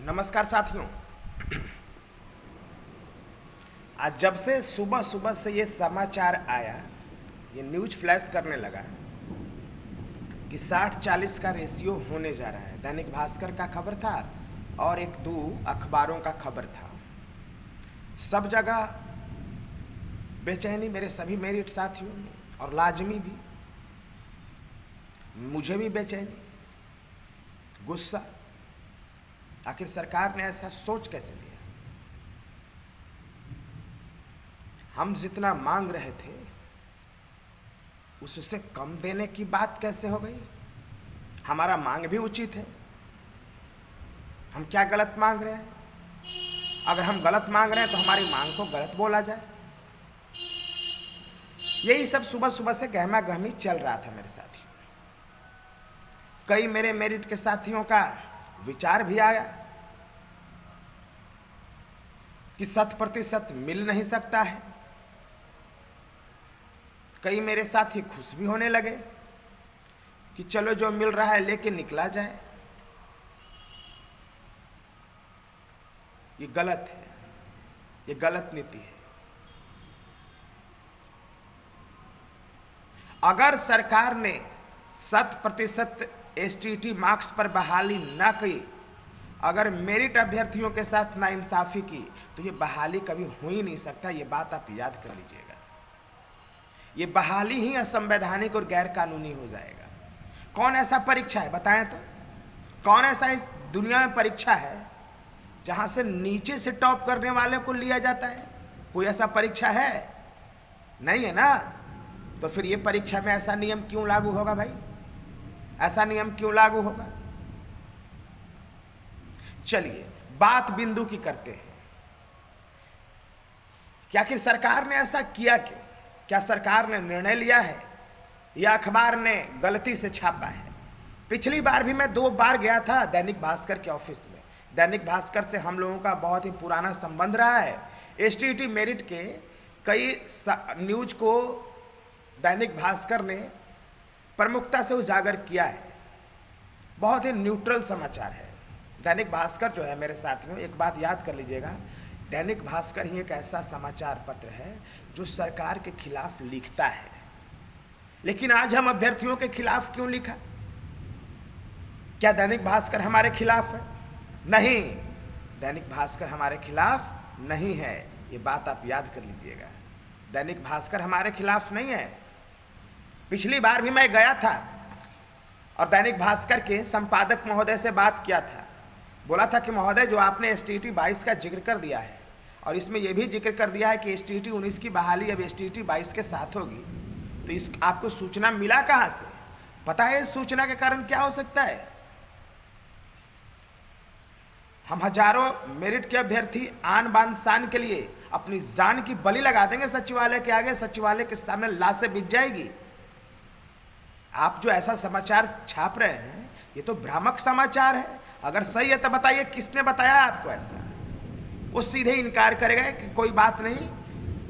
नमस्कार साथियों। आज जब से सुबह सुबह से ये समाचार आया, ये न्यूज फ्लैश करने लगा कि 60-40 का रेशियो होने जा रहा है। दैनिक भास्कर का खबर था और एक दो अखबारों का खबर था। सब जगह बेचैनी मेरे सभी मेरिट साथियों में, और लाजमी भी मुझे भी बेचैनी, गुस्सा। आखिर सरकार ने ऐसा सोच कैसे लिया? हम जितना मांग रहे थे उससे कम देने की बात कैसे हो गई? हमारा मांग भी उचित है। हम क्या गलत मांग रहे हैं? अगर हम गलत मांग रहे हैं तो हमारी मांग को गलत बोला जाए। यही सब सुबह सुबह से गहमा गहमी चल रहा था मेरे साथियों। कई मेरे मेरिट के साथियों का विचार भी आया कि 100% मिल नहीं सकता है। कई मेरे साथी खुश भी होने लगे कि चलो जो मिल रहा है लेके निकला जाए। ये गलत है, ये गलत नीति है। अगर सरकार ने 100% एसटीटी मार्क्स पर बहाली न की, अगर मेरिट अभ्यर्थियों के साथ नाइंसाफी की, तो ये बहाली कभी हो ही नहीं सकता। ये बात आप याद कर लीजिएगा। ये बहाली ही असंवैधानिक और गैर कानूनी हो जाएगा। कौन ऐसा परीक्षा है बताएं तो? कौन ऐसा इस दुनिया में परीक्षा है जहां से नीचे से टॉप करने वाले को लिया जाता है? कोई ऐसा परीक्षा है? नहीं है ना। तो फिर ये परीक्षा में ऐसा नियम क्यों लागू होगा भाई? ऐसा नियम क्यों लागू होगा? चलिए बात बिंदु की करते हैं। क्या आखिर सरकार ने ऐसा किया क्यों? क्या सरकार ने निर्णय लिया है या अखबार ने गलती से छापा है? पिछली बार भी मैं 2 बार गया था दैनिक भास्कर के ऑफिस में। दैनिक भास्कर से हम लोगों का बहुत ही पुराना संबंध रहा है। एसटीटी मेरिट के कई न्यूज को दैनिक भास्कर ने प्रमुखता से उजागर किया है। बहुत ही न्यूट्रल समाचार है दैनिक भास्कर जो है मेरे साथियों। एक बात याद कर लीजिएगा, दैनिक भास्कर ही एक ऐसा समाचार पत्र है जो सरकार के खिलाफ लिखता है। लेकिन आज हम अभ्यर्थियों के खिलाफ क्यों लिखा? क्या दैनिक भास्कर हमारे खिलाफ है? नहीं, दैनिक भास्कर हमारे खिलाफ नहीं है। ये बात आप याद कर लीजिएगा। दैनिक भास्कर हमारे खिलाफ नहीं है। पिछली बार भी मैं गया था और दैनिक भास्कर के संपादक महोदय से बात किया था। बोला था कि महोदय, जो आपने एसटीटी 22 का जिक्र कर दिया है और इसमें यह भी जिक्र कर दिया है कि एसटीटी 19 की बहाली अब एसटीटी 22 के साथ होगी, तो इस आपको सूचना मिला कहां से? पता है इस सूचना के कारण क्या हो सकता है? हम हजारों मेरिट के अभ्यर्थी आन बान शान के लिए अपनी जान की बलि लगा देंगे सचिवालय के आगे। सचिवालय के सामने लाशें बिछ जाएगी। आप जो ऐसा समाचार छाप रहे हैं ये तो भ्रामक समाचार है। अगर सही है तो बताइए किसने बताया आपको ऐसा? वो सीधे इनकार करेगा कि कोई बात नहीं,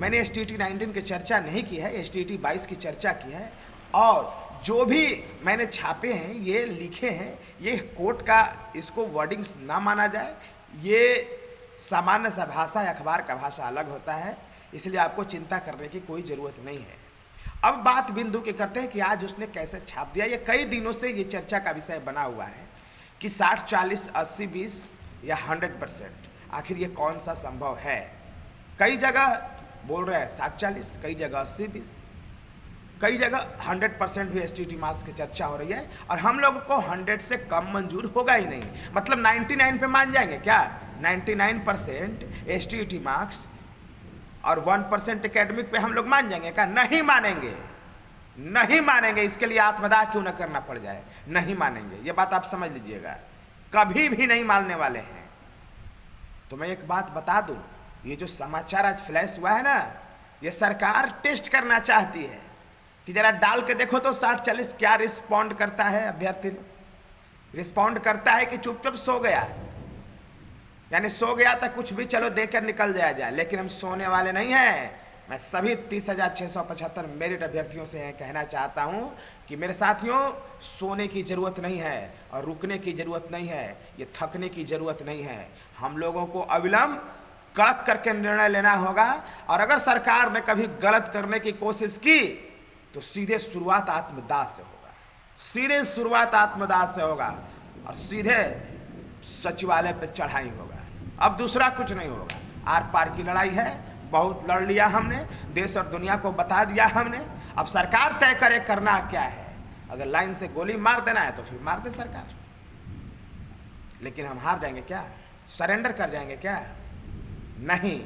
मैंने एसटीटी 19 की चर्चा नहीं की है, एसटीटी 22 की चर्चा की है। और जो भी मैंने छापे हैं, ये लिखे हैं, ये कोर्ट का इसको वर्डिंग्स ना माना जाए। ये सामान्य सा भाषा है, अखबार का भाषा अलग होता है, इसलिए आपको चिंता करने की कोई ज़रूरत नहीं है। अब बात बिंदु के करते हैं कि आज उसने कैसे छाप दिया। ये कई दिनों से ये चर्चा का विषय बना हुआ है कि 60-40, 80-20 या 100%। आखिर ये कौन सा संभव है? कई जगह बोल रहे हैं 60-40, कई जगह 80-20, कई जगह 100% भी एसटीटी मार्क्स की चर्चा हो रही है। और हम लोगों को 100 से कम मंजूर होगा ही नहीं। मतलब 99 पे मान जाएंगे क्या? 99% एसटीटी मार्क्स और 1% एकेडमिक पे हम लोग मान जाएंगे क्या? नहीं मानेंगे, नहीं मानेंगे। इसके लिए आत्मदाह क्यों न करना पड़ जाए, नहीं मानेंगे। ये बात आप समझ लीजिएगा, कभी भी नहीं मानने वाले हैं। तो मैं एक बात बता दूं, ये जो समाचार आज फ्लैश हुआ है ना, ये सरकार टेस्ट करना चाहती है कि जरा डाल के देखो तो 60-40 क्या रिस्पॉन्ड करता है अभ्यर्थी। रिस्पॉन्ड करता है कि चुपचाप सो गया, यानी सो गया था कुछ भी चलो देकर निकल जाया जाए। लेकिन हम सोने वाले नहीं हैं। मैं सभी 30,675 मेरिट अभ्यर्थियों से कहना चाहता हूं कि मेरे साथियों, सोने की ज़रूरत नहीं है और रुकने की ज़रूरत नहीं है, ये थकने की ज़रूरत नहीं है। हम लोगों को अविलंब कड़क करके निर्णय लेना होगा। और अगर सरकार ने कभी गलत करने की कोशिश की तो सीधे शुरुआत आत्मदाह से होगा, सीधे शुरुआत आत्मदाह से होगा और सीधे सचिवालय पे चढ़ाई होगा। अब दूसरा कुछ नहीं होगा। आर पार की लड़ाई है, बहुत लड़ लिया हमने, देश और दुनिया को बता दिया हमने। अब सरकार तय करे करना क्या है। अगर लाइन से गोली मार देना है तो फिर मार दे सरकार, लेकिन हम हार जाएंगे क्या? सरेंडर कर जाएंगे क्या? नहीं,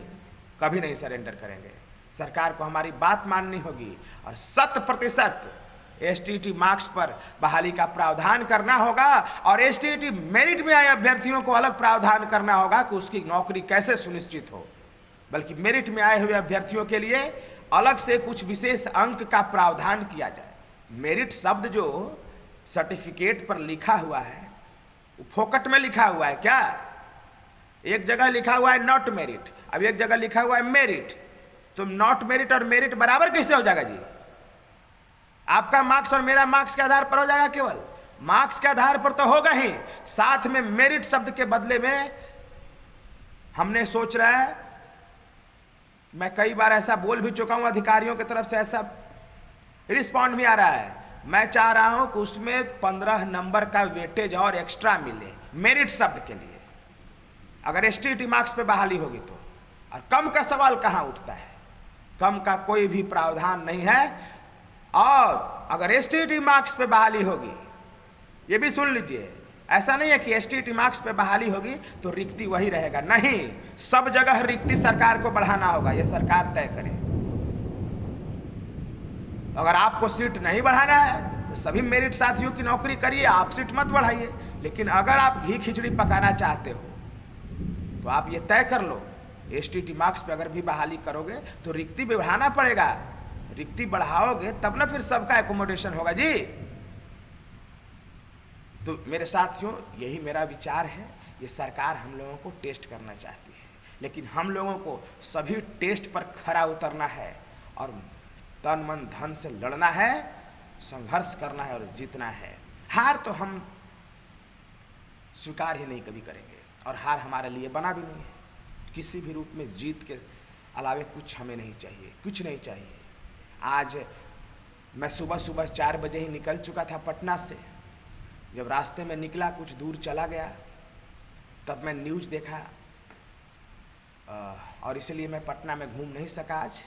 कभी नहीं सरेंडर करेंगे। सरकार को हमारी बात माननी होगी और 100% एसटीईटी मार्क्स पर बहाली का प्रावधान करना होगा और एसटीईटी मेरिट में आए अभ्यर्थियों को अलग प्रावधान करना होगा कि उसकी नौकरी कैसे सुनिश्चित हो। बल्कि मेरिट में आए हुए अभ्यर्थियों के लिए अलग से कुछ विशेष अंक का प्रावधान किया जाए। मेरिट शब्द जो सर्टिफिकेट पर लिखा हुआ है वो फोकट में लिखा हुआ है क्या? एक जगह लिखा हुआ है नॉट मेरिट, अब एक जगह लिखा हुआ है मेरिट। तो नॉट मेरिट और मेरिट बराबर कैसे हो जाएगा जी? आपका मार्क्स और मेरा मार्क्स के आधार पर हो जाएगा? केवल मार्क्स के आधार पर तो होगा ही, साथ में मेरिट शब्द के बदले में हमने सोच रहा है, मैं कई बार ऐसा बोल भी चुका हूं, अधिकारियों की तरफ से ऐसा रिस्पॉन्ड भी आ रहा है, मैं चाह रहा हूं कि उसमें 15 नंबर का वेटेज और एक्स्ट्रा मिले मेरिट शब्द के लिए, अगर एसटीईटी मार्क्स पे बहाली होगी तो। और कम का सवाल कहां उठता है? कम का कोई भी प्रावधान नहीं है। और अगर एसटीईटी मार्क्स पे बहाली होगी, ये भी सुन लीजिए, ऐसा नहीं है कि एसटीईटी मार्क्स पे बहाली होगी तो रिक्ति वही रहेगा, नहीं, सब जगह रिक्ति सरकार को बढ़ाना होगा, ये सरकार तय करे। अगर आपको सीट नहीं बढ़ाना है तो सभी मेरिट साथियों की नौकरी करिए, आप सीट मत बढ़ाइए। लेकिन अगर आप घी खिचड़ी पकाना चाहते हो तो आप ये तय कर लो, एसटीईटी मार्क्स पे अगर भी बहाली करोगे तो रिक्ति भी बढ़ाना पड़ेगा। रिक्ति बढ़ाओगे तब ना फिर सबका एकोमोडेशन होगा जी। तो मेरे साथियों, यही मेरा विचार है। ये सरकार हम लोगों को टेस्ट करना चाहती है, लेकिन हम लोगों को सभी टेस्ट पर खरा उतरना है और तन मन धन से लड़ना है, संघर्ष करना है और जीतना है। हार तो हम स्वीकार ही नहीं कभी करेंगे और हार हमारे लिए बना भी नहीं है। किसी भी रूप में जीत के अलावे कुछ हमें नहीं चाहिए, कुछ नहीं चाहिए। आज मैं सुबह सुबह 4 बजे ही निकल चुका था पटना से। जब रास्ते में निकला, कुछ दूर चला गया, तब मैं न्यूज़ देखा और इसलिए मैं पटना में घूम नहीं सका आज।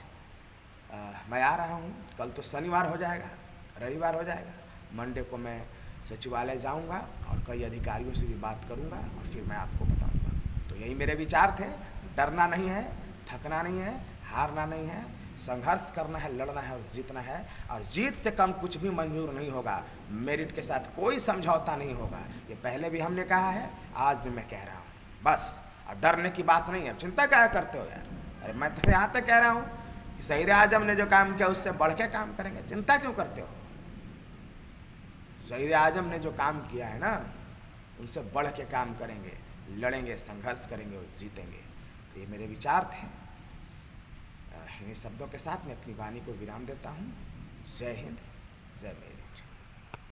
मैं आ रहा हूँ, कल तो शनिवार हो जाएगा, रविवार हो जाएगा, मंडे को मैं सचिवालय जाऊँगा और कई अधिकारियों से भी बात करूँगा और फिर मैं आपको बताऊँगा। तो यही मेरे विचार थे। डरना नहीं है, थकना नहीं है, हारना नहीं है, संघर्ष करना है, लड़ना है और जीतना है। और जीत से कम कुछ भी मंजूर नहीं होगा। मेरिट के साथ कोई समझौता नहीं होगा। ये पहले भी हमने कहा है, आज भी मैं कह रहा हूँ। बस, और डरने की बात नहीं है। चिंता क्या करते हो यार? अरे मैं तो यहाँ तक कह रहा हूँ कि शहीद आजम ने जो काम किया उससे बढ़ के काम करेंगे। चिंता क्यों करते हो? शहीद आजम ने जो काम किया है ना, उनसे बढ़ के काम करेंगे, लड़ेंगे, संघर्ष करेंगे और जीतेंगे। तो ये मेरे विचार थे। इन्हीं शब्दों के साथ मैं अपनी वाणी को विराम देता हूँ। जय हिंद, जय मेरी।